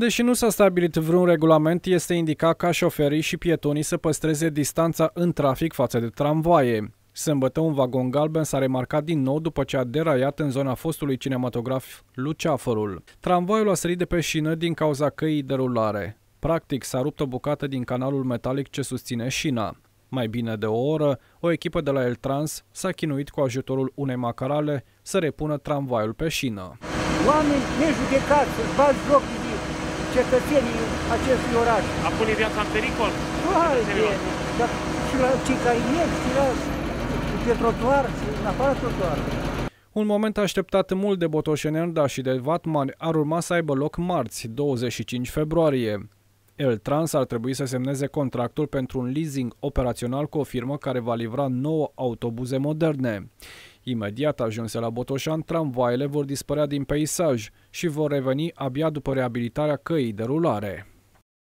Deși nu s-a stabilit vreun regulament, este indicat ca șoferii și pietonii să păstreze distanța în trafic față de tramvaie. Sâmbătă, un vagon galben s-a remarcat din nou după ce a deraiat în zona fostului cinematograf Luceafărul. Tramvaiul a sărit de pe șină din cauza căii de rulare. Practic, s-a rupt o bucată din canalul metalic ce susține șina. Mai bine de o oră, o echipă de la Eltrans s-a chinuit cu ajutorul unei macarale să repună tramvaiul pe șină. Oameni nejudecați să-și bat joc de cetățenii acestui oraș. A pune viața în pericol? Dar și la cei care merg, și la pe trotuar, și în afara trotuarului. Un moment așteptat mult de botoșeneni, dar și de vatmani, ar urma să aibă loc marți, 25 februarie. Eltrans ar trebui să semneze contractul pentru un leasing operațional cu o firmă care va livra 9 autobuze moderne. Imediat ajunse la Botoșani, tramvaiele vor dispărea din peisaj și vor reveni abia după reabilitarea căii de rulare.